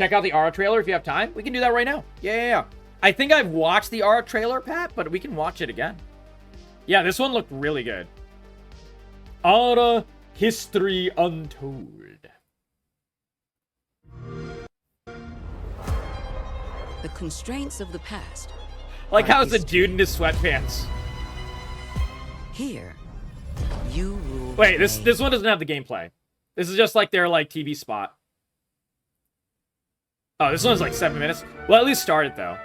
check out the ARA trailer if you have time. We can do that right now. Yeah. I think I've watched the ARA trailer, Pat, but we can watch it again. Yeah, this one looked really good. ARA History Untold. The constraints of the past. Like how it's a dude in his sweatpants. Here, you rule. Wait, this one doesn't have the gameplay. This is just like their like TV spot. Oh, this one's like 7 minutes. Well, at least start it though.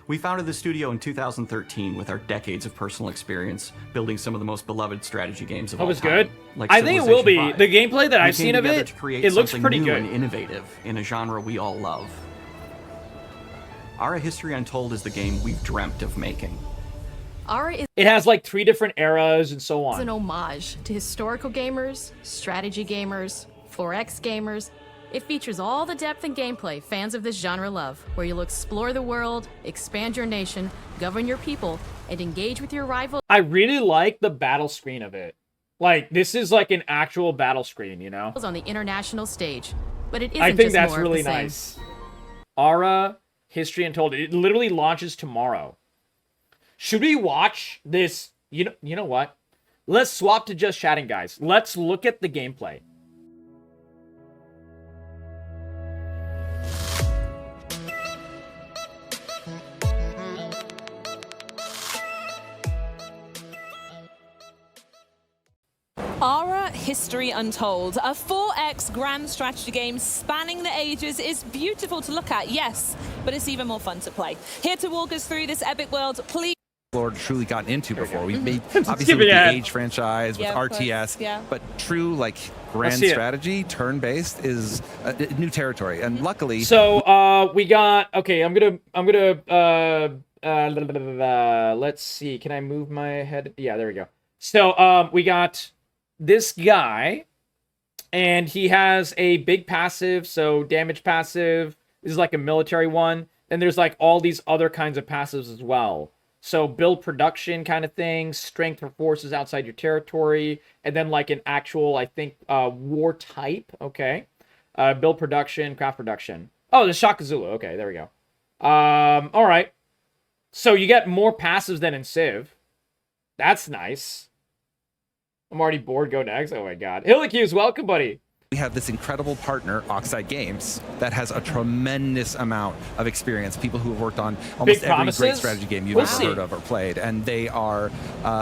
We founded the studio in 2013 with our decades of personal experience building some of the most beloved strategy games of all time. It was good. Like I think it will be. Civilization The gameplay that V. I've seen of it, to create it looks something pretty new good. and innovative in a genre we all love. ARA History Untold is the game we've dreamt of making. ARA is It has like 3 different eras and so an on. homage to historical gamers, strategy gamers, 4X gamers. It features all the depth and gameplay fans of this genre love, where you'll explore the world, expand your nation, govern your people, and engage with your rivals I really like the battle screen of it. Like, this is like an actual battle screen, you know? on the international stage. But it isn't I think just that's more of really the same. nice. ARA History Untold. It literally launches tomorrow. Should we watch this? You know what? Let's swap to just chatting, guys. Let's look at the gameplay. ARA History Untold, a 4X grand strategy game spanning the ages, is beautiful to look at, yes, but it's even more fun to play. Here to walk us through this epic world, please. Lord truly gotten into before. We've made Skip obviously with the ahead. Age franchise, with Yeah, of course. RTS, Yeah. but true like grand see it. strategy, turn-based is new territory. And luckily, So, we got, okay, I'm gonna, let's see, can I move my head? Yeah, there we go. So, we got this guy, and he has a big passive, so damage passive. This is like a military one. Then there's like all these other kinds of passives as well. So build production kind of thing, strength for forces outside your territory, and then like an actual, I think, war type. Okay. Build production, craft production. Oh, the Shaka Zulu. Okay, there we go. All right. So you get more passives than in Civ. That's nice. I'm already bored. Go next. Oh my god. Hillicuse, welcome, buddy. we have this incredible partner, Oxide Games, that has a tremendous amount of experience. People who have worked on almost every promises? great strategy game you've We'll ever see. heard of or played. And they are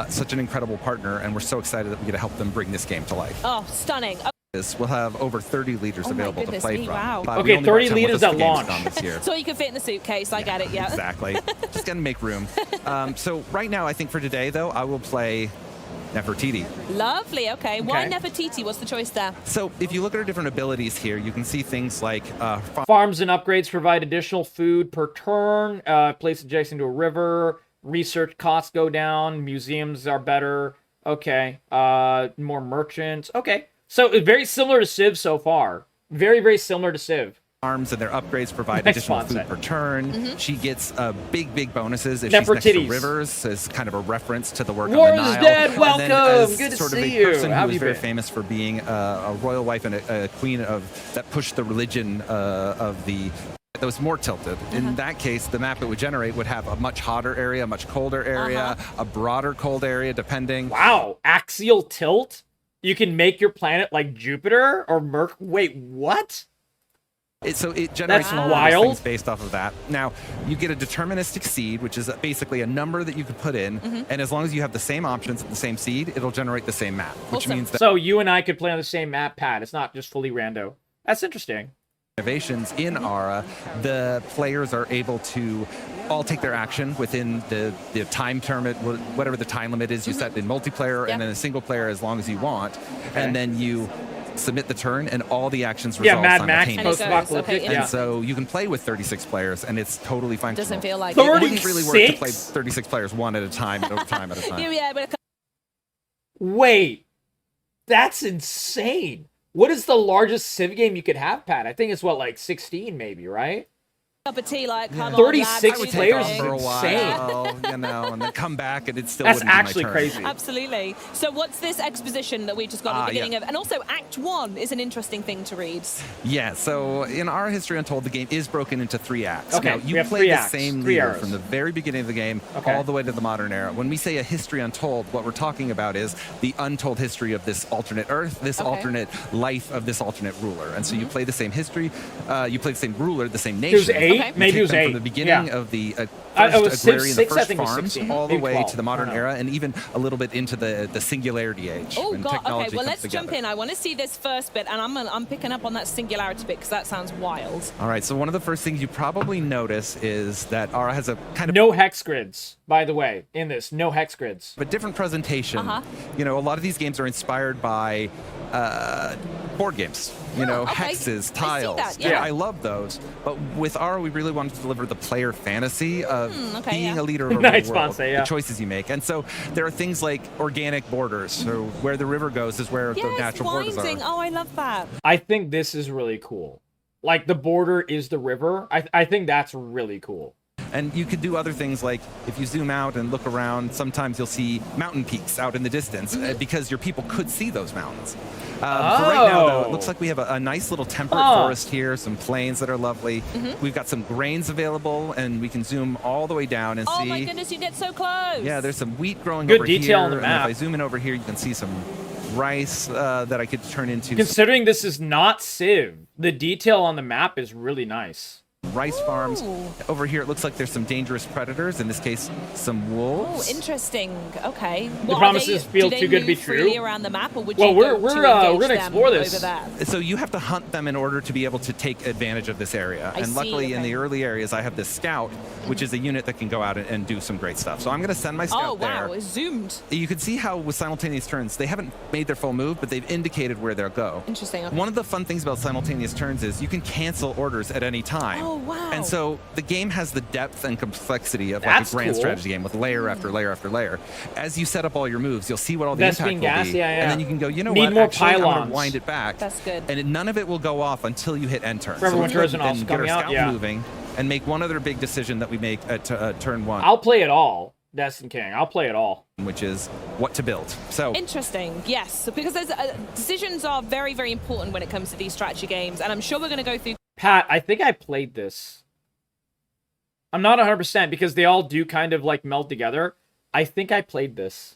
such an incredible partner, and we're so excited that we get to help them bring this game to life. Oh, stunning. We'll have over 30 leaders Oh my available to goodness play me, from. wow. We Okay, only 30 brought 10 with liters us at to launch. Gamescom this year. So you can fit in the suitcase, I get it, yeah. Exactly. Just gonna make room. So right now, I think for today, though, I will play Nefertiti. Lovely, okay. Why Okay. Nefertiti? What's the choice there? So if you look at her different abilities here, you can see things like Farms and upgrades provide additional food per turn. Place adjacent to a river. Research costs go down. Museums are better. Okay. More merchants. Okay. So it's very similar to Civ so far. Very, very similar to Civ. farms and their upgrades provide Nice additional font food set. per turn. Mm-hmm. She gets big bonuses if she's next to Nefertiti's. rivers, as kind of a reference to the work War on the is Nile. dead, And welcome, then as good to sort of see a you. person How who have was you very been? famous for being a royal wife and a queen that pushed the religion of the that was more tilted. In that case, the map it would generate would have a much hotter area, a much colder area, a broader cold area, depending. Wow. Axial tilt? You can make your planet like Jupiter or Merc. Wait, what? So it generates That's all of those wild. things based off of that. Now, you get a deterministic seed, which is basically a number that you could put in, and as long as you have the same options at the same seed, it'll generate the same map, which Awesome. means that So you and I could play on the same map pad. It's not just fully rando. That's interesting. innovations in ARA, the players are able to all take their action within the time term, whatever the time limit is you set in multiplayer, Yeah. and then a single player as long as you want, Okay. and then you submit the turn, and all the actions Yeah, resolve Mad Max, simultaneously. And it goes, post-apocalyptic. okay, And yeah. so you can play with 36 players, and it's totally functional. Doesn't feel like It it. wouldn't really work to 36? play 36 players one at a time, and over time at a time. Yeah, but Wait, that's insane. What is the largest Civ game you could have, Pat? I think it's what, like 16 maybe, right? Cup of tea, like, come on, 36 lads, I would do take the off thing. for a Yeah. while, you know, and then come back, and it still That's wouldn't be my actually turn. crazy. Absolutely. So what's this exposition that we just got at the yeah. beginning of? And also, Act 1 is an interesting thing to read. Yeah, so in ARA History Untold, the game is broken into 3 acts. Okay, Now, we you have play 3 the acts, same 3 leader eras. from the very beginning of the game Okay. all the way to the modern era. When we say a History Untold, what we're talking about is the untold history of this alternate Earth, this Okay. alternate life of this alternate ruler. And so you play the same history, you play the same ruler, the same It was nation. 8? Okay. You Maybe take it was them 8. from the beginning yeah. of the it first was Civ agrarian, 6, the I first think it was farms, 16, all the maybe way 12, to the modern I don't know. era, and even a little bit into the singularity age. Oh, when God. technology Okay, well, comes let's jump together. in. I want to see this first bit, and I'm picking up on that singularity bit because that sounds wild. All right, so one of the first things you probably notice is that ARA has a kind of No hex grids, by the way, in this. No hex grids. a different presentation. Uh-huh. You know, a lot of these games are inspired by board games. You know, okay. I hexes, see tiles. that, yeah. I love those. But with ARA, we really wanted to deliver the player fantasy of okay, being yeah. a leader of a Nice, real world, Ponce, yeah. the choices you make. And so there are things like organic borders. So where the river goes is where the Yes, natural borders winding. are. Oh, I love that. I think this is really cool. Like, the border is the river. I think that's really cool. And you could do other things like if you zoom out and look around, sometimes you'll see mountain peaks out in the distance because your people could see those mountains. For right now, though, it looks like we have a nice little temperate forest here, some plains that are lovely. We've got some grains available, and we can zoom all the way down and Oh, see. my goodness, you get so close. Yeah, there's some wheat growing Good over detail here. on the And map. if I zoom in over here, you can see some rice that I could turn into Considering this is not Civ, the detail on the map is really nice. rice farms. Ooh. Over here, it looks like there's some dangerous predators. In this case, some Oh, wolves. interesting. Okay. promises feel too good to be Do they move freely true. around the map, or would Well, you we're- go we're, to we're engage gonna them explore this. over there? So you have to hunt them in order to be able to take advantage of this area. I And see, luckily, in okay. the early areas, I have this scout, which is a unit that can go out and do some great stuff. So I'm going to send my scout Oh, wow. there. It's zoomed. You can see how with simultaneous turns, they haven't made their full move, but they've indicated where they'll go. Interesting. Okay. One of the fun things about simultaneous turns is you can cancel orders at any time. Oh, wow. And so the game has the depth and complexity of like That's a grand cool. strategy game with layer after layer after layer. As you set up all your moves, you'll see what all the Vespene impact will gas, be. yeah, yeah. And then you can go, you know Need what, more actually, I'm pylons. gonna wind it back. That's good. And none of it will go off until you hit end turn. Forever so Winter we isn't then also get our coming out, scout yeah. moving and make one other big decision that we make at turn one, I'll play it all, Destin King. I'll play it all. which is what to build. So Interesting, yes. Because there's, decisions are very, very important when it comes to these strategy games, and I'm sure we're going to go through Pat, I think I played this. I'm not 100% because they all do kind of like meld together. I think I played this.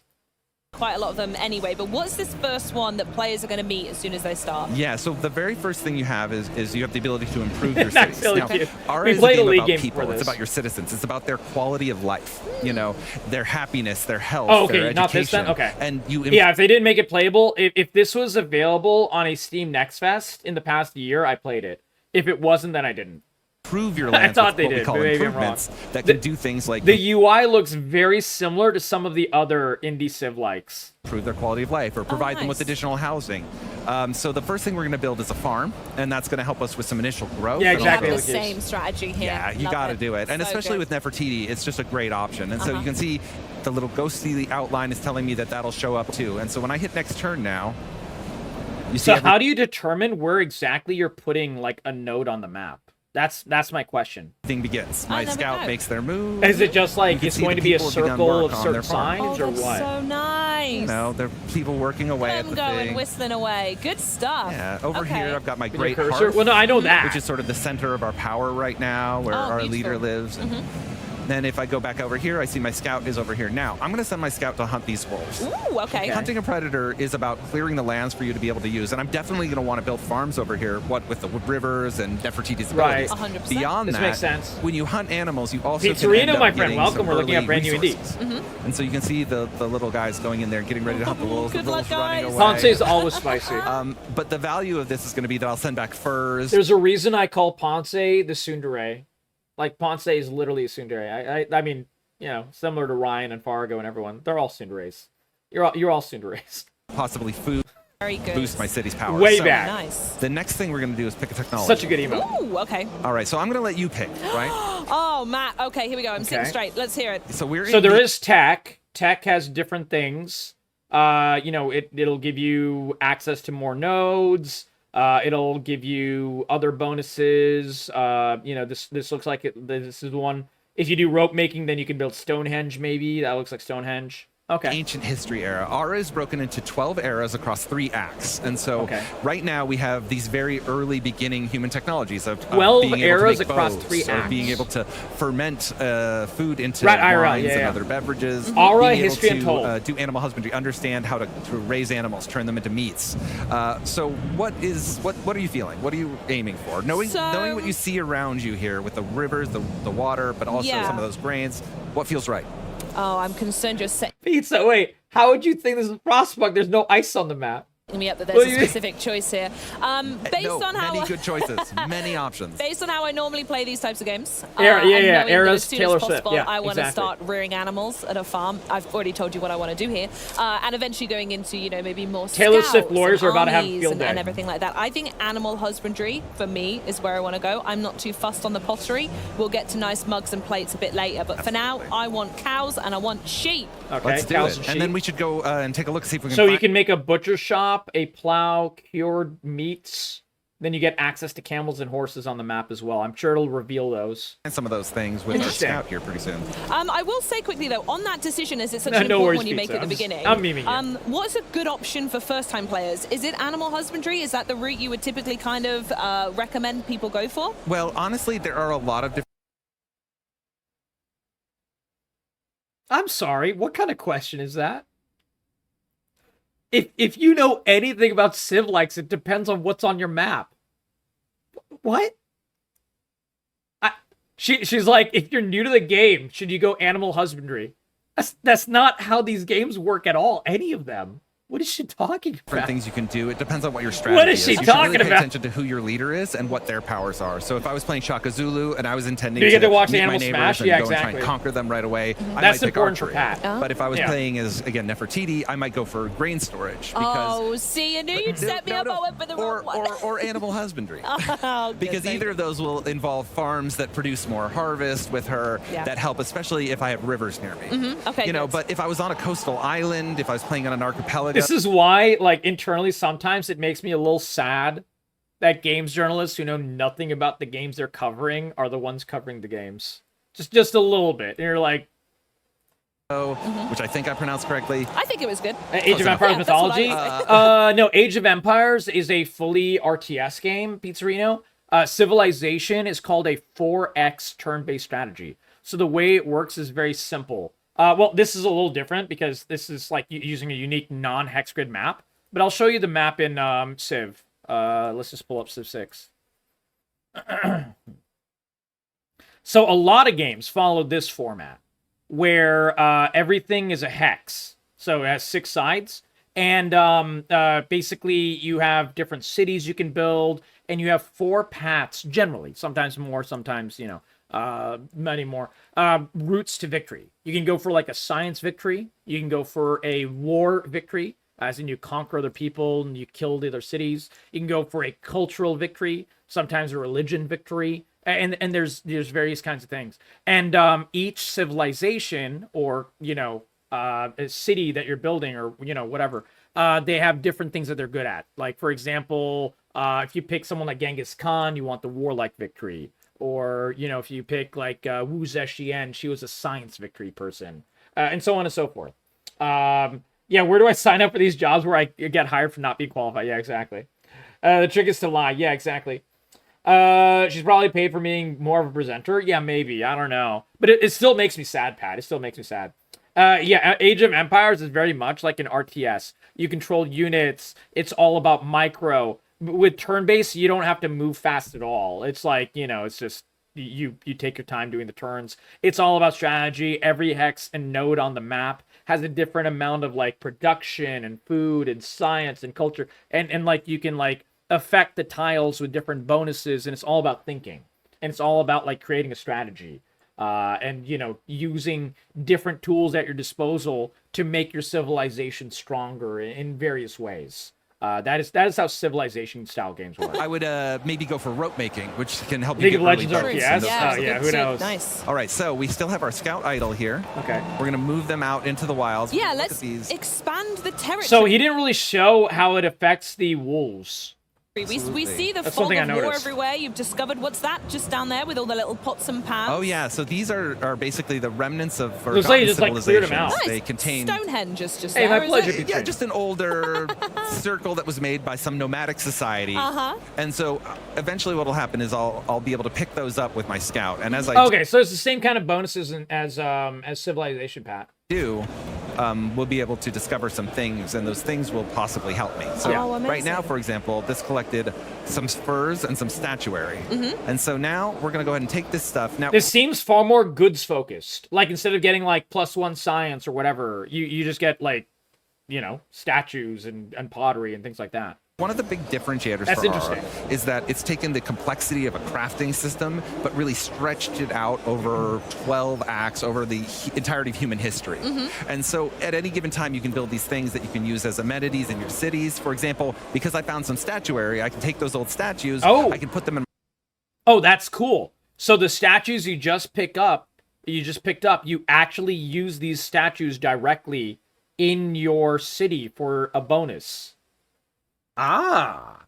quite a lot of them anyway, but what's this first one that players are going to meet as soon as they start? yeah, so the very first thing you have is you have the ability to improve your That's cities. really Now, cute. ARA We is played a game league about game people. before It's this. about your citizens. It's about their quality of life. You know, their happiness, their health, Oh, okay, their not this then? education. Okay. And you Yeah, if they didn't make it playable, if this was available on a Steam Next Fest in the past year, I played it. If it wasn't, then I didn't. improve your lands thought with they what we did, call but maybe I'm improvements wrong. that can do things like The UI looks very similar to some of the other indie Civ likes. improve their quality of life or provide them with nice. additional housing. So the first thing we're going to build is a farm, and that's going to help us with some initial growth. Yeah, and We have exactly. the also- like this. same strategy here. Yeah, you Love got to do it. And So especially good. with Nefertiti, it's just a great option. And so Uh-huh. you can see the little ghostly outline is telling me that that'll show up too. And so when I hit next turn now, you see So every- how do you determine where exactly you're putting like a node on the map? That's my question. everything begins. My there we scout go. makes their move. Is it just You like can it's see going the to be a people have begun circle work of on certain their farm. Oh, signs or that's what? so nice. You know, they're people working away at Them the going, thing. whistling away. Good stuff. Yeah, over Okay. here I've got my With great your cursor? hearth, Well, no, I know that. which is sort of the center of our power right now, where Oh, our beautiful. leader lives. And then if I go back over here, I see my scout is over here. Now, I'm going to send my scout to hunt these wolves. Ooh, okay. Hunting a predator is about clearing the lands for you to be able to use, and I'm definitely going to want to build farms over here, what with the rivers and Nefertiti's Right. abilities. 100%. Beyond This that, makes sense. when you hunt animals, you also can Pizzerino, end up my friend, getting welcome. some We're looking at early brand new indies. resources. And so you can see the little guys going in there, getting ready to hunt the wolves. Good the wolves luck, running guys. away. Ponce is always spicy. But the value of this is going to be that I'll send back furs. There's a reason I call Ponce the tsundere. Like Ponce is literally a tsundere. I mean, you know, similar to Ryan and Fargo and everyone. They're all tsunderes. You're all tsunderes. possibly food, Very good. boost my city's power. Way So back. Nice. The next thing we're going to do is pick a technology. Such a good email. Ooh, okay. All right, so I'm going to let you pick, right? Oh, Matt. Okay, here we go. I'm sitting Okay. straight. Let's hear it. So we're So in there the- is tech. Tech has different things. You know, it'll give you access to more nodes. It'll give you other bonuses. This looks like this is the one. If you do rope making, then you can build Stonehenge. Maybe that looks like Stonehenge. Okay. Ancient history era. ARA is broken into 12 eras across 3 acts. And so right now we have these very early beginning human technologies of 12 being able eras to make across bows, 3 of acts. being able to ferment food into Right, IRL, wines yeah, and yeah. other beverages. ARA being able History to Untold. do animal husbandry, understand how to raise animals, turn them into meats. So what are you feeling? What are you aiming for? Knowing what you see around you here with the rivers, the water, but also some of those grains, what feels right? Oh, I'm concerned you're setting Pizza, wait. How would you think this is Frostpunk? There's no ice on the map. me up that there's a specific choice here. Based No, on how many good choices, many options. Based on how I normally play these types of games, Yeah, and knowing that Era's as soon Taylor as possible, Swift. Yeah, I want to exactly. start rearing animals at a farm. I've already told you what I want to do here, and eventually going into maybe more Taylor scouts Swift lawyers and are about to have a armies field and, day. and everything like that. I think animal husbandry for me is where I want to go. I'm not too fussed on the pottery. We'll get to nice mugs and plates a bit later, but for now, I want cows and I want sheep. Okay, Let's do cows it. and And then sheep. we should go and take a look, see if we can So find... you can make a butcher shop, a plow, cured meats. Then you get access to camels and horses on the map as well. I'm sure it'll reveal those. some of those things with our Interesting. scout here pretty soon. I will say quickly though, on that decision, as it's such No, an no important worries, one you make Pizza. at the I'm just- beginning. I'm memeing you. What's a good option for first-time players? Is it animal husbandry? Is that the route you would typically kind of recommend people go for? Well, honestly, there are a lot of different... I'm sorry, what kind of question is that? If you know anything about Civ likes, it depends on what's on your map. What? She's like, if you're new to the game, should you go animal husbandry? That's not how these games work at all. Any of them. What is she talking different about? things you can do. It depends on what your strategy is she You should talking really pay about? attention to who your leader is and what their powers are. So if I was playing Shaka Zulu and I was intending Do you get to watch meet the my Animal neighbors Smash? and Yeah, go and try exactly. and conquer them right away, I That's might pick important for archery. Pat. But if I was Yeah. playing as, again, Nefertiti, I might go for grain storage. Because Oh, see, I knew you'd set me up. I went for the wrong one. or animal husbandry. Oh, Because good, either of those will involve farms that produce more harvest with her Yeah. that help, especially if I have rivers near me. Okay, You know, good. but if I was on a coastal island, if I was playing on an archipelago, This is why, like, internally, sometimes it makes me a little sad that games journalists who know nothing about the games they're covering are the ones covering the games. Just a little bit. And you're like, which I think I pronounced correctly. I think it was good. Age of enough. Empires Yeah, that's what Mythology? I No, Age of Empires is a fully RTS game, Pizzerino. Civilization is called a 4X turn-based strategy. So the way it works is very simple. Well, this is a little different because this is like using a unique non-hex grid map. But I'll show you the map in Civ. Let's just pull up Civ 6. So a lot of games follow this format, where everything is a hex. So it has 6 sides. And basically, you have different cities you can build, and you have 4 paths, generally. Sometimes more, sometimes, many more. Routes to victory. You can go for like a science victory. You can go for a war victory, as in you conquer other people and you kill the other cities. You can go for a cultural victory, sometimes a religion victory. And there's various kinds of things. And each civilization or, a city that you're building or, whatever, they have different things that they're good at. Like, for example, if you pick someone like Genghis Khan, you want the warlike victory. Or, if you pick like Wu Zetian, she was a science victory person. And so on and so forth. Yeah, where do I sign up for these jobs where I get hired for not being qualified? Yeah, exactly. The trick is to lie. Yeah, exactly. She's probably paid for being more of a presenter. Yeah, maybe. I don't know. But it still makes me sad, Pat. It still makes me sad. Yeah, Age of Empires is very much like an RTS. You control units. It's all about micro. With turn-based, you don't have to move fast at all. It's like, it's just you take your time doing the turns. It's all about strategy. Every hex and node on the map has a different amount of like production and food and science and culture. And like you can like affect the tiles with different bonuses, and it's all about thinking. And it's all about like creating a strategy. And using different tools at your disposal to make your civilization stronger in various ways. That is how civilization style games work. I would maybe go for rope making, which can help you League get of Legends early RTS? votes. Oh, yeah, who knows? Nice. All right, so we still have our scout idol here. Okay. We're gonna move them out into the wilds. Yeah, Look let's at these. expand the territory. So he didn't really show how it affects the wolves. We see the That's fog something I of war noticed. everywhere. You've discovered, what's that just down there with all the little pots and pans? Oh yeah, so these are basically the remnants of Looks like forgotten you just, like, cleared civilizations. them out. Nice. They contain Stonehenge is just Hey, there, my is pleasure, it? Pete. yeah, just an older circle that was made by some nomadic society. And so eventually what'll happen is I'll be able to pick those up with my scout. And as I Okay, so it's the same kind of bonuses as Civilization, Pat. do, we'll be able to discover some things, and those things will possibly help me. So Oh, right now, amazing. for example, this collected some furs and some statuary. And so now we're going to go ahead and take this stuff. Now, This seems far more goods focused. Like, instead of getting like +1 science or whatever, you just get like, you know, statues and pottery and things like that. one of the big differentiators That's for ARA interesting. is that it's taken the complexity of a crafting system, but really stretched it out over 12 acts, over the entirety of human history. And so at any given time, you can build these things that you can use as amenities in your cities. For example, because I found some statuary, I can take those old statues, Oh. I can put them in Oh, that's cool. So the statues you just picked up, you actually use these statues directly in your city for a bonus. Ah,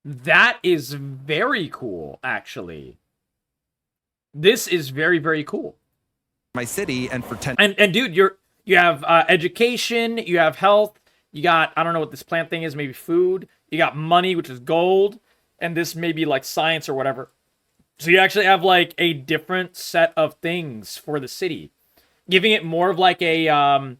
that is very cool, actually. This is very, very cool. my city, and for 10 And dude, you have education, you have health, you got, I don't know what this plant thing is, maybe food, you got money, which is gold, and this may be like science or whatever. So you actually have like a different set of things for the city, giving it more of like a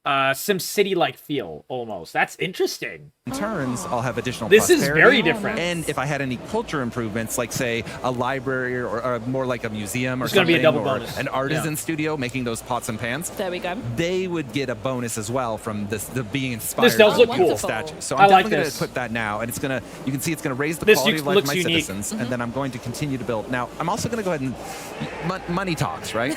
SimCity-like feel almost. That's interesting. turns, I'll have additional This is prosperity. very different. And if I had any culture improvements, like say a library or more like a museum or It's gonna something, be a double or bonus. an artisan Yeah. studio making those pots and pans, There we go. they would get a bonus as well from the being inspired. This does by look the cool. statue. So I I'm like definitely going this. to put that now, and it's gonna. You can see it's gonna raise the This quality of life of looks my unique. citizens, and then I'm going to continue to build. Now I'm also going to go ahead and money talks, right?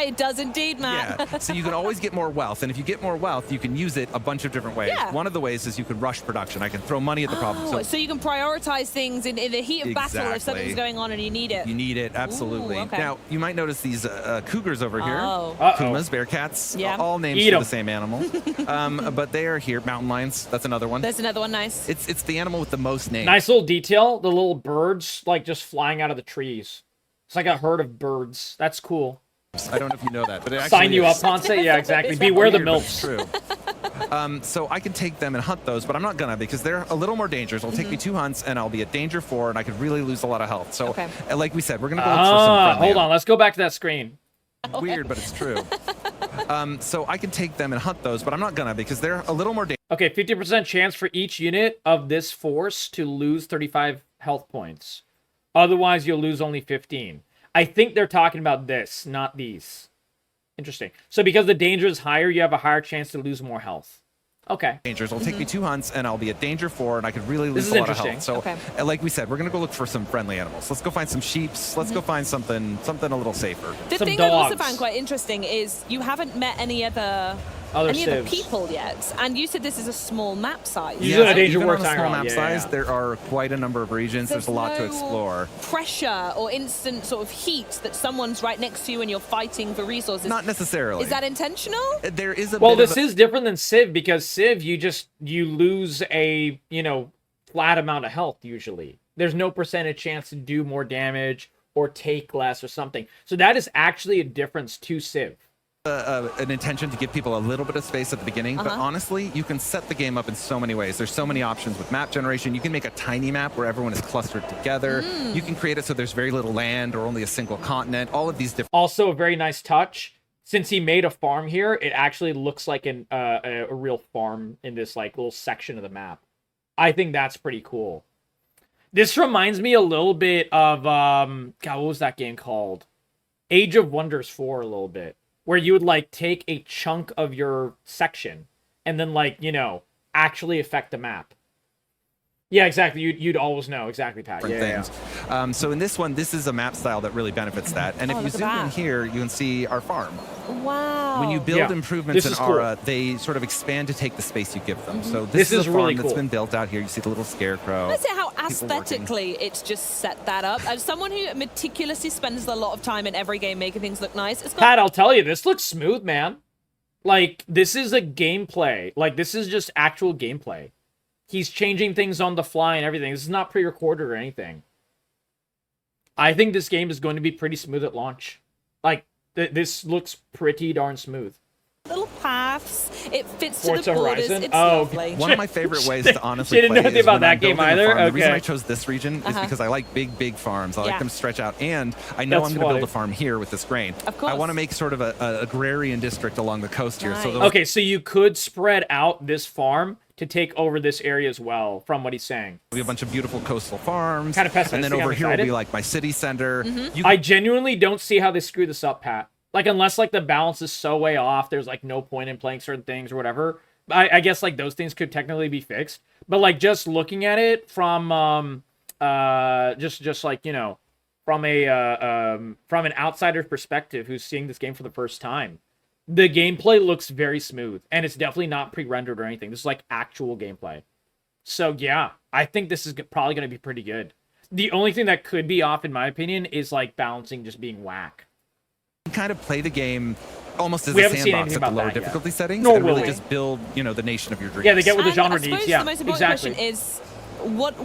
It does indeed, man. Yeah. So you can always get more wealth, and if you get more wealth, you can use it a bunch of different ways. Yeah. One of the ways is you can rush production. I can throw money at the problem. Oh, so you can prioritize things in the heat of battle if Exactly. something's going on and you need it. You need it, absolutely. Ooh, okay. Now, you might notice these cougars over here. Oh. Uh-oh. Pumas, bearcats, Yeah. all names Eat for 'em. the same animal. But they are here. Mountain lions, that's another one. There's another one, nice. It's the animal with the most names. Nice little detail. The little birds like just flying out of the trees. It's like a herd of birds. That's cool. I don't know if you know that, but it actually Sign you is. up, Ponce. Yeah, exactly. Beware the Weird, but it's milfs. true. So I can take them and hunt those, but I'm not gonna because they're a little more dangerous. It'll take me 2 hunts, and I'll be at danger 4, and I could really lose a lot of health. So, Okay. like we said, we're gonna go look for some friendly Hold on. Let's go back to that screen. Weird, but it's true. So I can take them and hunt those, but I'm not gonna because they're a little more dangerous. Okay, 50% chance for each unit of this force to lose 35 health points. Otherwise, you'll lose only 15. I think they're talking about this, not these. Interesting. So because the danger is higher, you have a higher chance to lose more health. Okay. It'll take me 2 hunts, and I'll be at danger 4, and I could really lose is a lot of interesting. health. So, Okay. like we said, we're gonna go look for some friendly animals. Let's go find some sheeps. Let's go find something a little safer. The Some thing I've also dogs. found quite interesting is you haven't met any other Other other civs. people yet, and you said this is a small map size. You do a danger even war on a timer small on, map yeah, size, yeah. there are quite a number of regions. There's a lot to no explore. Pressure or instant sort of heat that someone's right next to you and you're fighting for resources. Not necessarily. Is that intentional? There is a Well, bit this of a, is different than Civ because Civ, you lose a, flat amount of health usually. There's no percentage chance to do more damage or take less or something. So that is actually a difference to Civ. an intention to give people a little bit of space at the beginning, but honestly, you can set the game up in so many ways. There's so many options with map generation. You can make a tiny map where everyone is clustered together. You can create it so there's very little land or only a single continent. All of these different Also, a very nice touch. Since he made a farm here, it actually looks like a real farm in this like little section of the map. I think that's pretty cool. This reminds me a little bit of God, what was that game called? Age of Wonders 4 a little bit, where you would like take a chunk of your section and then actually affect the map. Yeah, exactly. You'd always know exactly, Pat. Yeah. things. So in this one, this is a map style that really benefits that. And if you look at zoom in that. here, you can see our farm. Wow. When you build Yeah. improvements This in is cool. ARA, they sort of expand to take the space you give them. So This is is a farm really that's cool. been built out here. You see the little scarecrow. Let's say how people working. aesthetically it's just set that up. As someone who meticulously spends a lot of time in every game making things look nice, it's got Pat, I'll tell you, this looks smooth, man. Like, this is a gameplay. Like, this is just actual gameplay. He's changing things on the fly and everything. This is not pre-recorded or anything. I think this game is going to be pretty smooth at launch. Like, this looks pretty darn smooth. Little paths. It fits Forza to the borders. Horizon? It's Oh, lovely. One of my favorite ways to honestly She didn't play know anything is about when that I'm game building a either? farm. The reason Okay. I chose this region is because I like big farms. I like Yeah. them to stretch out, and I know That's I'm going to funny. build a farm here with this grain. Of course. I want to make sort of a agrarian district along the coast here. So Nice. those Okay, so you could spread out this farm to take over this area as well, from what he's saying. will be a bunch of beautiful coastal farms. Kinda pessimistic, And then I'm over here will excited. be like my city center. You I genuinely don't see how they screw this up, Pat. Like, unless, like, the balance is so way off, there's, like, no point in playing certain things or whatever. I guess, like, those things could technically be fixed. But, like, just looking at it from, just like, you know, from an outsider's perspective who's seeing this game for the first time, the gameplay looks very smooth. And it's definitely not pre-rendered or anything. This is, like, actual gameplay. So, yeah, I think this is probably going to be pretty good. The only thing that could be off, in my opinion, is, like, balancing just being whack. kind of play the game almost as We a haven't seen sandbox anything at the about lower that yet. difficulty settings, Nor and will really we. just build, you know, the nation of your dreams. Yeah, they get what the genre I suppose needs. Yeah, the most important exactly. question is,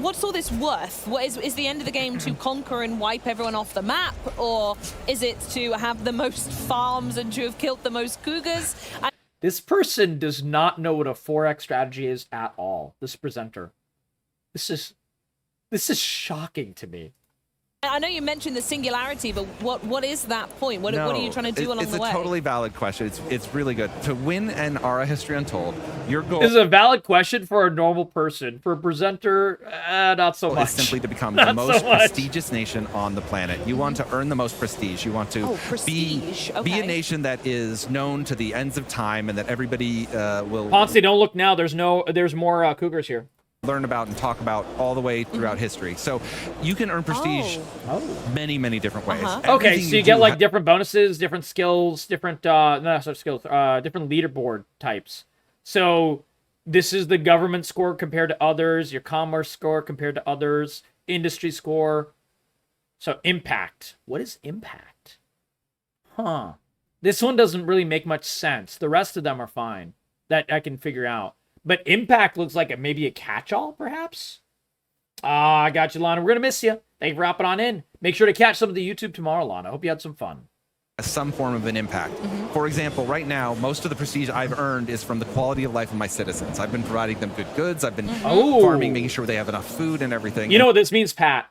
what's all this worth? What is the end of the game to conquer and wipe everyone off the map, or is it to have the most farms and to have killed the most cougars? This person does not know what a 4X strategy is at all. This presenter. This is shocking to me. I know you mentioned the singularity, but what is that point? What are you trying to do along the way? It's a totally valid question. It's really good. To win an ARA History Untold, your goal This is a valid question for a normal person. For a presenter, not so is much. simply to become Not the most so much. prestigious nation on the planet. You want to earn the most prestige. You want to prestige. be Okay. a nation that is known to the ends of time and that everybody will Ponce, don't look now. There's more cougars here. learn about and talk about all the way throughout history. So you can earn prestige many, many different ways. Okay, Everything so you get do like different bonuses, different skills, different different leaderboard types. So this is the government score compared to others, your commerce score compared to others, industry score. So impact. What is impact? Huh. This one doesn't really make much sense. The rest of them are fine. That I can figure out. But impact looks like maybe a catch-all, perhaps? I got you, Lana. We're going to miss you. Thank you for hopping on in. Make sure to catch some of the YouTube tomorrow, Lana. I hope you had some fun. some form of an impact. For example, right now, most of the prestige I've earned is from the quality of life of my citizens. I've been providing them good goods. I've been farming, making sure they have enough food and everything. You know what this means, Pat?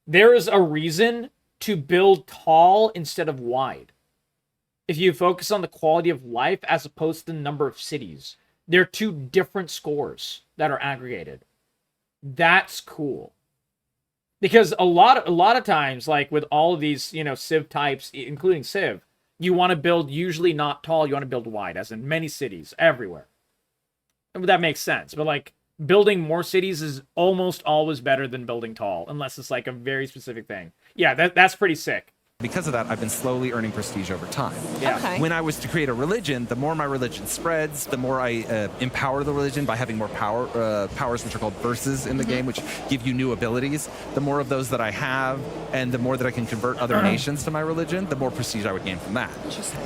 There is a reason to build tall instead of wide. If you focus on the quality of life as opposed to the number of cities, they're two different scores that are aggregated. That's cool. Because a lot of times, like with all of these, Civ types, including Civ, you want to build usually not tall, you want to build wide, as in many cities, everywhere. That makes sense. But like building more cities is almost always better than building tall, unless it's like a very specific thing. Yeah, that's pretty sick. Because of that, I've been slowly earning prestige over time. Yeah. Okay. When I was to create a religion, the more my religion spreads, the more I empower the religion by having more powers, which are called verses in the game, which give you new abilities. The more of those that I have, and the more that I can convert other nations to my religion, the more prestige I would gain from that.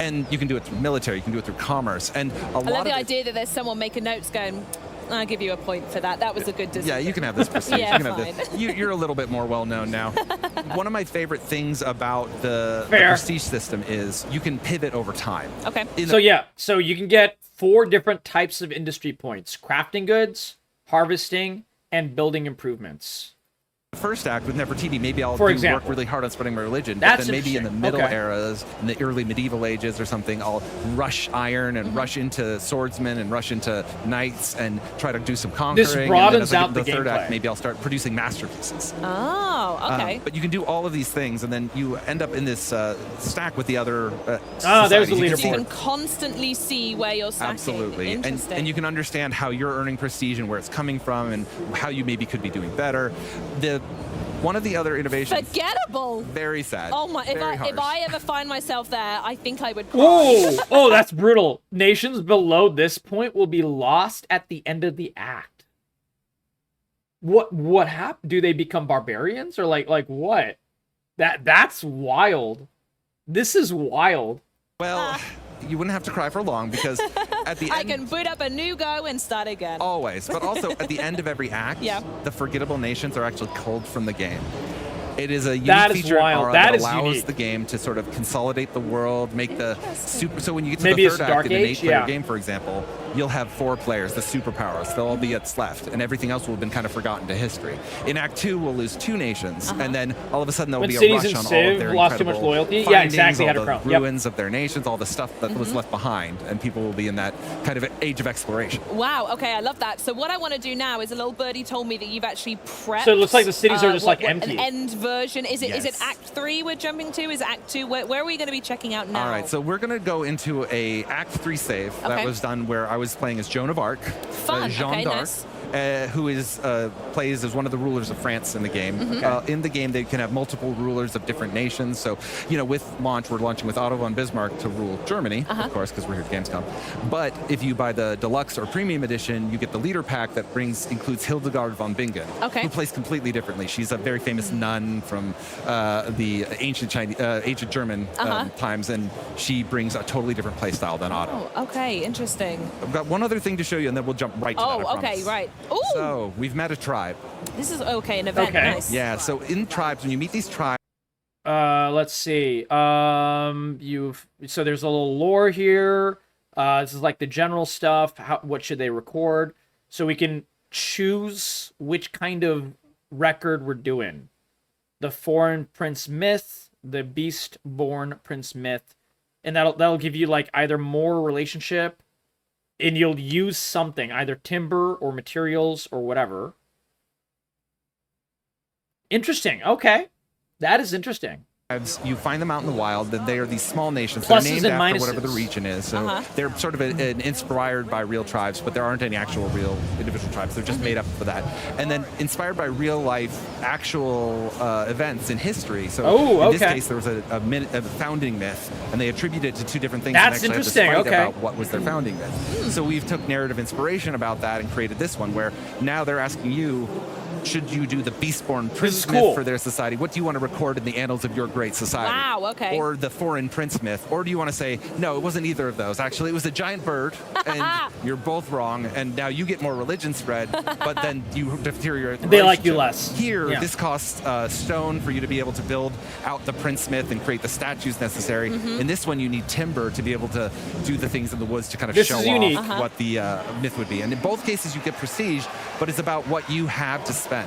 And you can do it through military, you can do it through commerce, and I love the idea that there's someone making notes going, I'll give you a point for that. That was a good decision. Yeah, you can have this prestige. Yeah, you can have this. You're a little bit more well-known now. One of my favorite things about the prestige system is you can pivot over time. Okay. So you can get 4 different types of industry points: crafting goods, harvesting, and building improvements. The first act with Nefertiti, maybe I'll For work example. really hard on spreading my religion, That's but then maybe in the interesting. middle Okay. eras, in the early medieval ages or something, I'll rush iron and rush into swordsmen and rush into knights and try to do some conquering. This and then broadens as I get out into the third gameplay. act, maybe I'll start producing masterpieces. Oh, okay. But you can do all of these things, and then you end up in this stack with the other there's the societies. You can leaderboard. see- You can constantly see where you're stacking. Absolutely. And Interesting. you can understand how you're earning prestige and where it's coming from and how you maybe could be doing better. One of the other innovations, Forgettable. very sad. Oh my! very harsh. If I ever find myself there, I think I would cry. Oh, that's brutal. Nations below this point will be lost at the end of the act. What happened? Do they become barbarians or like what? That's wild. This is wild. Well, you wouldn't have to cry for long because at the I end, can boot up a new go and start again. always, but also at the end of every act, Yeah. the forgettable nations are actually culled from the game. It is a unique That is feature in wild. ARA That that is allows unique. the game to sort of consolidate the world, make the super. So when you get to Maybe the it's third Dark act in an Age? 8-player Yeah. game, for example, you'll have 4 players, the superpowers. They'll all be what's left, and everything else will have been kind of forgotten to history. In Act 2, we'll lose 2 nations, and then all of a sudden there'll When be a cities rush in on all Civ of their lost too much incredible loyalty. Yeah, findings, exactly, all had a the crown. Yep. ruins of their nations, all the stuff that was left behind, and people will be in that kind of age of exploration. Wow, okay, I love that. So what I want to do now is a little birdie told me that you've actually prepped. So it looks like the cities are just, like, empty. An end version. Is it Yes. Act 3 we're jumping to? Is it Act 2? Where are we going to be checking out now? All right, so we're going to go into a Act 3 save that Okay. was done where I was playing as Joan of Arc. Fun, Jeanne okay, d'Arc, nice. who is plays as one of the rulers of France in the game. In the game, they can have multiple rulers of different nations. So, with launch, we're launching with Otto von Bismarck to rule Germany, of course, because we're here at Gamescom. But if you buy the deluxe or premium edition, you get the leader pack that includes Hildegard von Bingen, Okay. who plays completely differently. She's a very famous nun from the ancient German times, and she brings a totally different play style than Otto. Oh, okay, interesting. I've got one other thing to show you, and then we'll jump right to that. I Oh, okay, promise. right. Ooh, So we've met a tribe. this is okay, an event. Okay. Nice. Yeah. So in tribes, when you meet these tribes, Let's see. So there's a little lore here. This is like the general stuff. What should they record? So we can choose which kind of record we're doing. The foreign prince myth, the beast-born prince myth, and that'll give you like either more relationship, and you'll use something, either timber or materials or whatever. Interesting. Okay. That is interesting. you find them out in the wild. That they are these small nations. Pluses They're named and after minuses. whatever the region is. So they're sort of inspired by real tribes, but there aren't any actual real individual tribes. They're just made up for that. And then inspired by real life, actual events in history. So in this case, there was a founding myth, and they attribute it to two different things. That's and actually interesting. Had this fight Okay. about what was their founding myth. So we've took narrative inspiration about that and created this one, where now they're asking you, should you do the Beastborn Prince myth for their society? What do you want to record in the annals of your great society? Wow, okay. Or the foreign prince myth? Or do you want to say, no, it wasn't either of those. Actually, it was a giant bird, and you're both wrong, and now you get more religion spread, but then you deteriorate the They like you relationship. less. Here, Yeah. this costs stone for you to be able to build out the prince myth and create the statues necessary. In this one, you need timber to be able to do the things in the woods to kind of This show is unique. off what the myth would be. And in both cases, you get prestige, but it's about what you have to spend.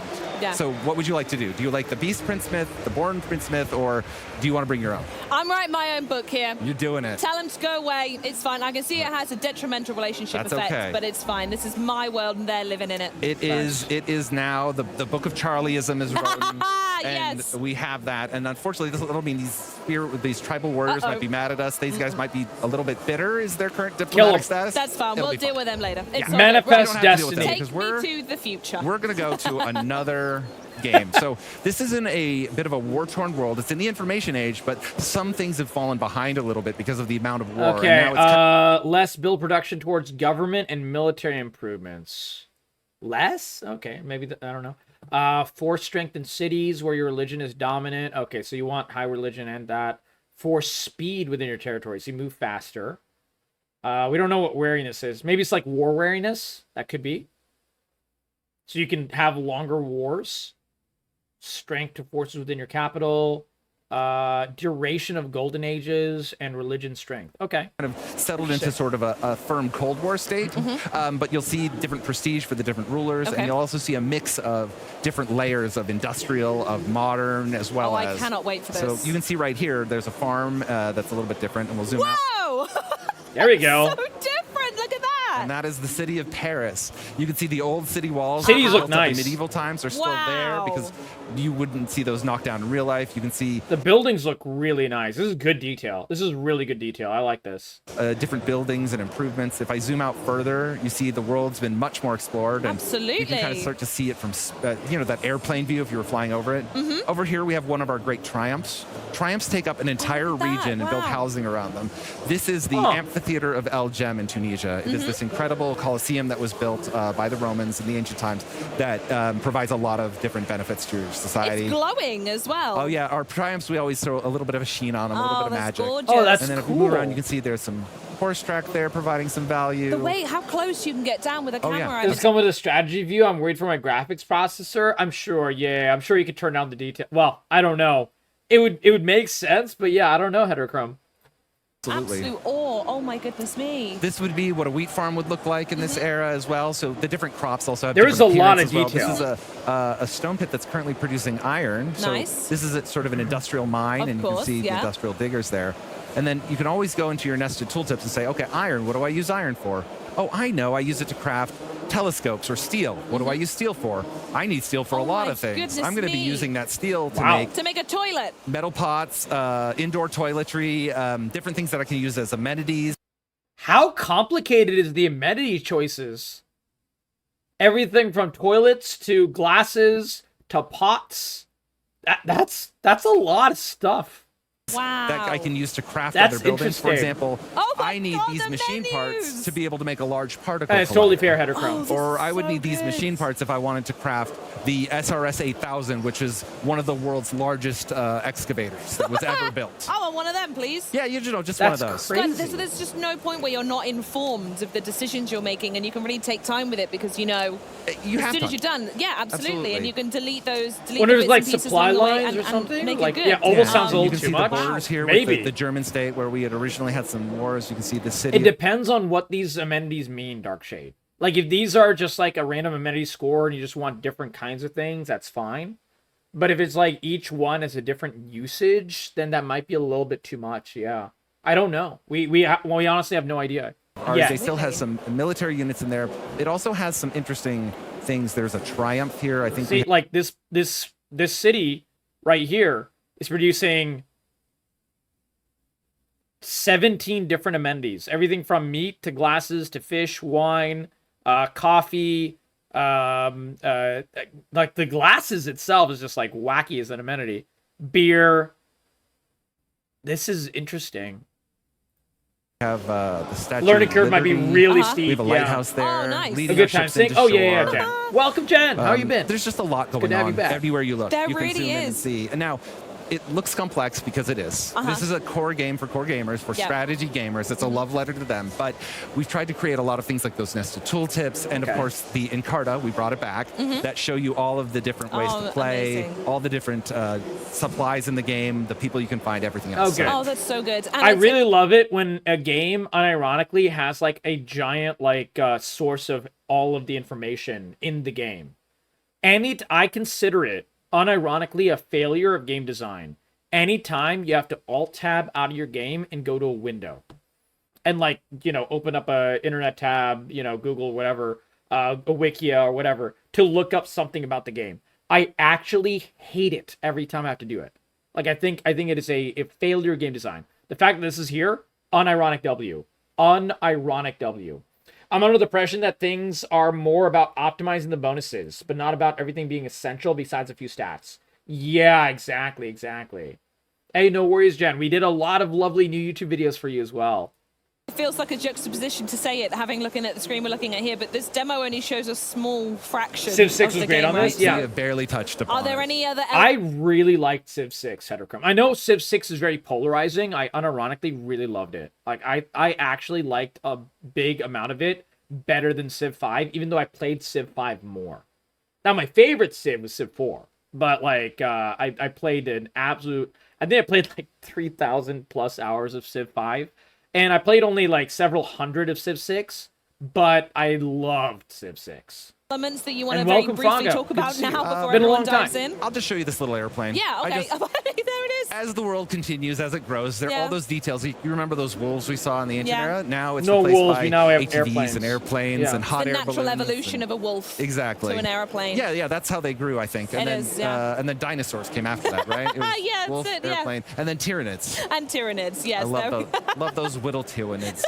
Yeah. So what would you like to do? Do you like the Beast Prince myth, the Born Prince myth, or do you want to bring your own? I'm writing my own book here. You're doing it. Tell him to go away. It's fine. I can see it has a detrimental relationship That's effect, okay. but it's fine. This is my world, and they're living in it. It is now the book of Charlieism is written, and Yes. we have that. And unfortunately, that'll mean these tribal warriors might be mad at us. These guys might be a little bit bitter. Is their current diplomatic status? That's fine. It'll We'll be deal fine. with them later. It's all Manifest good. We don't have to deal with them destiny. because Take me to the future. We're going to go to another game. So this is in a bit of a war-torn world. It's in the information age, but some things have fallen behind a little bit because of the amount of war. Okay, And now it's less bill production towards government and military improvements. Less? Okay, maybe, I don't know. Force strength in cities where your religion is dominant. Okay, so you want high religion and that. Force speed within your territory, so you move faster. We don't know what wariness is. Maybe it's like war wariness. That could be. So you can have longer wars. Strength to forces within your capital. Duration of golden ages and religion strength. Okay. kind of settled into sort of a firm Cold War state, but you'll see different prestige for the different rulers, Okay. and you'll also see a mix of different layers of industrial, of modern, as well Oh, as... I cannot wait for So this. you can see right here, there's a farm that's a little bit different, and we'll zoom out. Whoa! There we go. So different. Look at that. And that is the city of Paris. You can see the old city walls. Cities look built up in nice. medieval times are still Wow. there because you wouldn't see those knocked down in real life. You can see The buildings look really nice. This is good detail. This is really good detail. I like this. different buildings and improvements. If I zoom out further, you see the world's been much more explored. And you can kind of Absolutely. start to see it from, that airplane view if you were flying over it. Over here, we have one of our great triumphs. Triumphs take up an entire at that. region and build Wow. housing around them. This is the amphitheater of El Jem in Tunisia. It is this incredible coliseum that was built by the Romans in the ancient times that provides a lot of different benefits to your society. It's glowing as well. Oh yeah, our triumphs, we always throw a little bit of a sheen on them, a little bit of that's magic. gorgeous. Oh, that's And then if cool. you move around, you can see there's some horse track there providing some value. The way how close you can get down with a Oh, yeah. camera. Does it come with a strategy view? I'm worried for my graphics processor. I'm sure. Yeah, I'm sure you could turn down the detail. Well, I don't know. It would make sense, but yeah, I don't know, Heterochrome. Absolutely. Absolute awe. Oh my goodness me. This would be what a wheat farm would look like in this era as well. So the different crops also have There is different a lot appearance of as well. detail. This is a stone pit that's currently producing iron. Nice. So this is sort of an industrial mine, Of and you course, can see the yeah. industrial diggers there. And then you can always go into your nested tooltips and say, okay, iron, what do I use iron for? Oh, I know, I use it to craft telescopes or steel. What do I use steel for? I need steel for a Oh lot my of things. goodness I'm going to be me. using that steel to Wow. make To make a toilet. metal pots, indoor toiletry, different things that I can use as amenities. How complicated is the amenity choices? Everything from toilets to glasses to pots. That's a lot of stuff. Wow. That I can use to craft That's other buildings. For interesting. example, Oh my I need God, these the machine parts menus! to be able to make a large particle And it's totally collider. fair, Heterochrome. this Or is I would so need these good. machine parts if I wanted to craft the SRS 8000, which is one of the world's largest excavators that was ever built. I want one of them, please. Yeah, you know, just one of That's those. crazy. God, there's just no point where you're not informed of the decisions you're making, and you can really take time with it because you know You as have soon to. as you're done. Yeah, absolutely. And Absolutely. you can delete those. Delete Wonder the if it's bits like and pieces supply along the way lines or and something? make Like, it good. yeah, almost sounds a you little can too see much. the borders here Maybe. with the German state where we had originally had some wars. You can see the city. It depends on what these amenities mean, Darkshade. Like, if these are just like a random amenity score and you just want different kinds of things, that's fine. But if it's like each one has a different usage, then that might be a little bit too much. Yeah, I don't know. We honestly have no idea. Ours, Yeah. They still has some military units in there. It also has some interesting things. There's a triumph here. I think See, like this city right here is producing 17 different amenities. Everything from meat to glasses to fish, wine, coffee. Like the glasses itself is just like wacky as an amenity. Beer. This is interesting. have the statue. Learning of curve might be Liberty. really Uh-huh. steep. We have a yeah. lighthouse there. Oh, nice. A leading good our time ships sink. into Oh yeah, shore. Jen. Welcome, Jen. How you been? There's just a lot to going have you on back. everywhere you look. There you can really zoom in and is. see. And now, it looks complex because it is. Uh-huh. This is a core game for core gamers, for Yep. strategy gamers. It's a love letter to them. But we've tried to create a lot of things like those nested tooltips, and Okay. of course the Encarta. We brought it back that show you all of the different ways Oh, to play, amazing. all the different supplies in the game, the people you can find, everything else. Okay. Oh, that's so good. And I it's- really love it when a game unironically has like a giant like source of all of the information in the game. I consider it unironically a failure of game design. Anytime you have to alt tab out of your game and go to a window and like, open up a internet tab, Google, whatever, a Wikia or whatever to look up something about the game. I actually hate it every time I have to do it. Like, I think it is a failure of game design. The fact that this is here, unironic W. Unironic W. I'm under the impression that things are more about optimizing the bonuses, but not about everything being essential besides a few stats. Yeah, exactly. Hey, no worries, Jen. We did a lot of lovely new YouTube videos for you as well. It feels like a juxtaposition to say it, looking at the screen we're looking at here, but this demo only shows a small fraction Civ 6 of was the great game, on right? this, yeah. We have barely touched upon Are there it. any other I really liked Civ 6, Heterochrome. I know Civ 6 is very polarizing. I unironically really loved it. Like, I actually liked a big amount of it better than Civ 5, even though I played Civ 5 more. Now, my favorite Civ was Civ 4, but, like, I played an absolute... I think I played, like, 3,000 plus hours of Civ 5, and I played only, like, several hundred of Civ 6, but I loved Civ 6. elements that you want to And very welcome, briefly Frango. talk Good to about see you. now before Been a everyone long dives time. in? I'll just show you this little airplane. Yeah, okay. There it is. As the world continues, as it grows, there are Yeah. all those details. You remember those wolves we saw in the ancient Yeah. era? Now it's No replaced wolves, by we now have ATVs airplanes. and airplanes Yeah. and hot The air natural balloons evolution and- of a wolf Exactly. to an airplane. Yeah, that's how they grew, I think. And It then, is, yeah. and then dinosaurs came after that, right? It was Yeah, that's wolf, it, yeah. airplane, and then Tyranids. And Tyranids, yes. I love there we those, love those whittle Tyranids.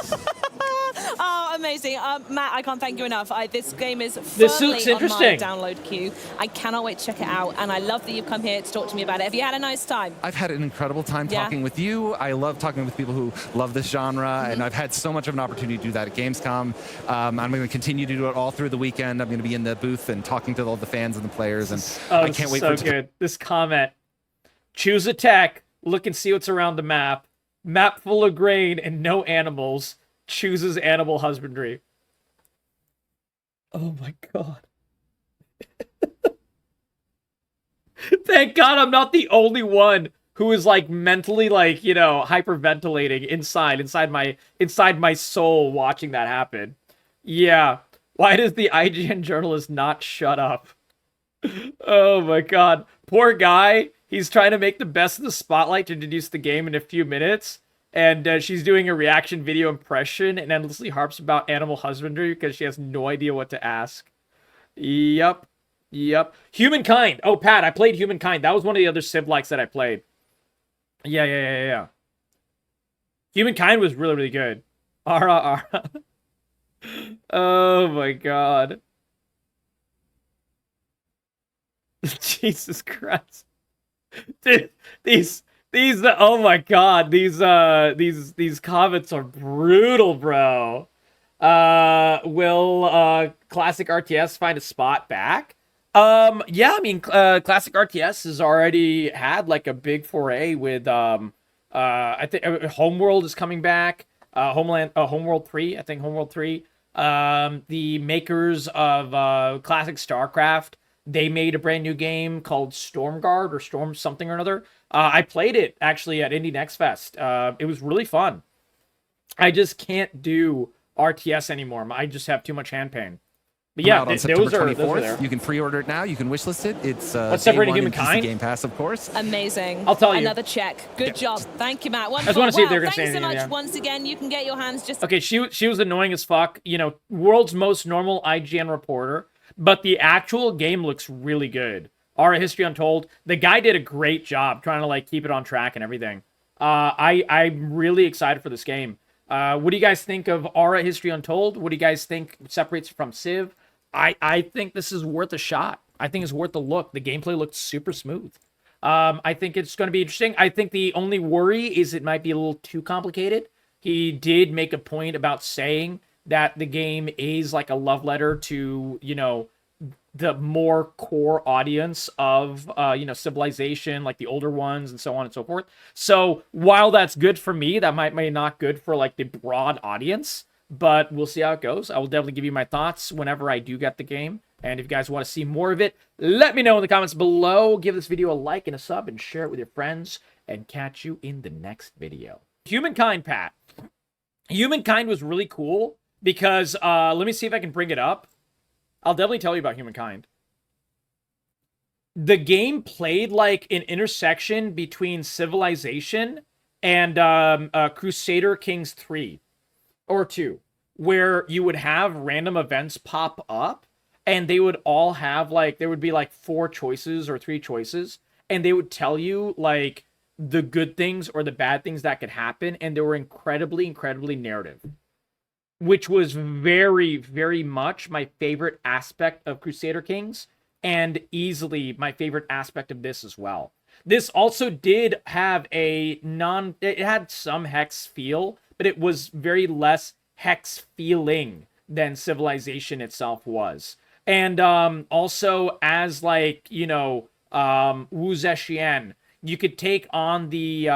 Oh, amazing. Matt, I can't thank you enough. This game is This firmly looks on my interesting. download queue. I cannot wait to check it out, and I love that you've come here to talk to me about it. Have you had a nice time? I've had an incredible time Yeah. talking with you. I love talking with people who love this genre, and I've had so much of an opportunity to do that at Gamescom. I'm going to continue to do it all through the weekend. I'm going to be in the booth and talking to all the fans and the players, and I can't wait so for it to good. This comment. Choose a tech. Look and see what's around the map. Map full of grain and no animals. Chooses animal husbandry. Oh my god. Thank God I'm not the only one who is like mentally like, you know, hyperventilating inside my soul watching that happen. Yeah. Why does the IGN journalist not shut up? Oh my god. Poor guy. He's trying to make the best of the spotlight to introduce the game in a few minutes. And she's doing a reaction video impression and endlessly harps about animal husbandry because she has no idea what to ask. Yep. Humankind. Oh, Pat, I played Humankind. That was one of the other Civ likes that I played. Yeah. Humankind was really, really good. ARA. Oh my god. Jesus Christ. Dude, oh my god, these comments are brutal, bro. Will classic RTS find a spot back? Yeah, I mean, classic RTS has already had like a big foray with I think Homeworld is coming back. Homeworld 3, I think Homeworld 3. The makers of classic StarCraft, they made a brand new game called Stormguard or Storm something or another. I played it actually at Indie Next Fest. It was really fun. I just can't do RTS anymore. I just have too much hand pain. But yeah, out on September 24th. There. You can pre-order it now. You can wishlist it. It's Separating Humankind? Game Pass, of course. Amazing. I'll tell you. Another check. Good job. Thank you, Matt. Wonderful. I just want to see if they're going to say anything. anything. Thanks so much. Once again, you can get your hands just... Okay, she was annoying as fuck. You know, world's most normal IGN reporter. But the actual game looks really good. ARA History Untold. The guy did a great job trying to like keep it on track and everything. I'm really excited for this game. What do you guys think of ARA History Untold? What do you guys think separates it from Civ? I think this is worth a shot. I think it's worth a look. The gameplay looks super smooth. I think it's going to be interesting. I think the only worry is it might be a little too complicated. He did make a point about saying that the game is like a love letter to, you know, the more core audience of, you know, Civilization, like the older ones and so on and so forth. So while that's good for me, that might not good for like the broad audience. But we'll see how it goes. I will definitely give you my thoughts whenever I do get the game. And if you guys want to see more of it, let me know in the comments below. Give this video a like and a sub and share it with your friends. And catch you in the next video. Humankind, Pat. Humankind was really cool because, let me see if I can bring it up. I'll definitely tell you about Humankind. The game played like an intersection between Civilization and Crusader Kings 3. Or 2, where you would have random events pop up, and they would all have, like, there would be, like, 4 choices or 3 choices, and they would tell you, like, the good things or the bad things that could happen, and they were incredibly, incredibly narrative. Which was very, very much my favorite aspect of Crusader Kings, and easily my favorite aspect of this as well. This also did have it had some Hex feel, but it was very less Hex feeling than Civilization itself was. And also as like, you know, Wu Zetian, you could take on the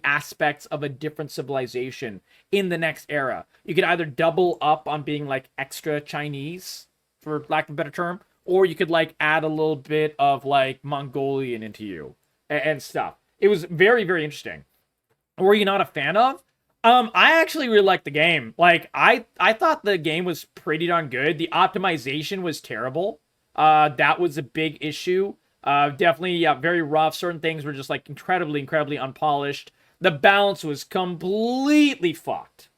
aspects of a different civilization in the next era. You could either double up on being like extra Chinese, for lack of a better term, or you could like add a little bit of like Mongolian into you and stuff. It was very, very interesting. Were you not a fan of? I actually really liked the game. Like, I thought the game was pretty darn good. The optimization was terrible. That was a big issue. Definitely, very rough. Certain things were just, like, incredibly, incredibly unpolished. The balance was completely fucked.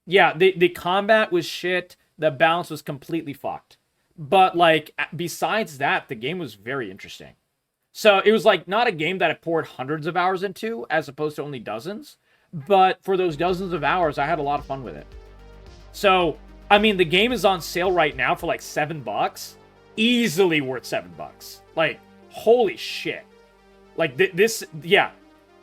Yeah, the combat was shit. The balance was completely fucked. But, like, besides that, the game was very interesting. So it was like not a game that I poured hundreds of hours into as opposed to only dozens. But for those dozens of hours, I had a lot of fun with it. So, I mean, the game is on sale right now for like $7. Easily worth $7. Like, holy shit. Like, this, yeah.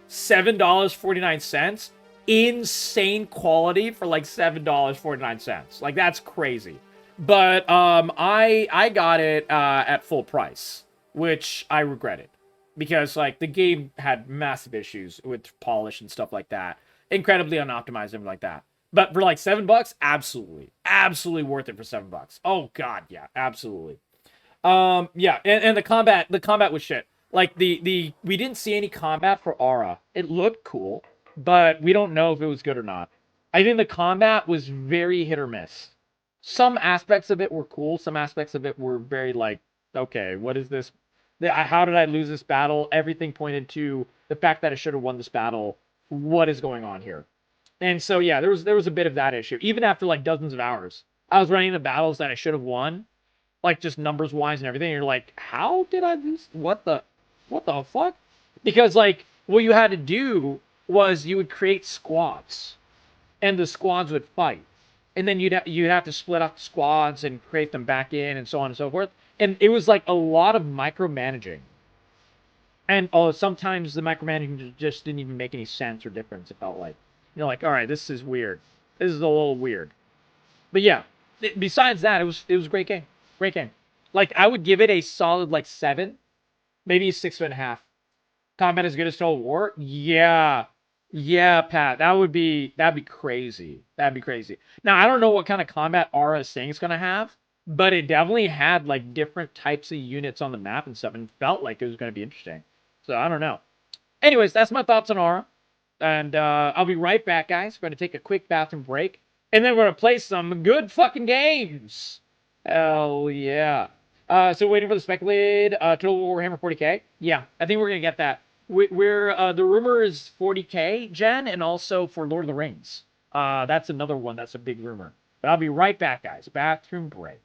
$7.49. Insane quality for like $7.49. Like, that's crazy. But I got it at full price, which I regretted. Because, like, the game had massive issues with polish and stuff like that. Incredibly unoptimized and like that. But for like $7, absolutely. Absolutely worth it for $7. Oh god, yeah, absolutely. Yeah, and the combat was shit. Like we didn't see any combat for ARA. It looked cool, but we don't know if it was good or not. I think the combat was very hit or miss. Some aspects of it were cool, some aspects of it were very like, okay, what is this? How did I lose this battle? Everything pointed to the fact that I should have won this battle. What is going on here? And so yeah, there was a bit of that issue. Even after like dozens of hours, I was running the battles that I should have won, like just numbers wise and everything. And you're like, how did I lose? What the fuck? Because like what you had to do was you would create squads, and the squads would fight, and then you'd have to split up the squads and create them back in, and so on and so forth. And it was like a lot of micromanaging. And sometimes the micromanaging just didn't even make any sense or difference. It felt like, you know, like, all right, this is weird. This is a little weird. But yeah, besides that, it was a great game. Great game. Like, I would give it a solid like 7, maybe a 6.5. Combat as good as Total War? Yeah. Yeah, Pat. That'd be crazy. That'd be crazy. Now, I don't know what kind of combat ARA is saying it's gonna have, but it definitely had like different types of units on the map and stuff, and felt like it was gonna be interesting. So I don't know. Anyways, that's my thoughts on ARA. And I'll be right back, guys. We're going to take a quick bathroom break. And then we're going to play some good fucking games. Hell yeah. So waiting for the speculated Total Warhammer 40k. Yeah, I think we're going to get that. The rumor is 40k, Jen, and also for Lord of the Rings. That's another one that's a big rumor. But I'll be right back, guys. Bathroom break.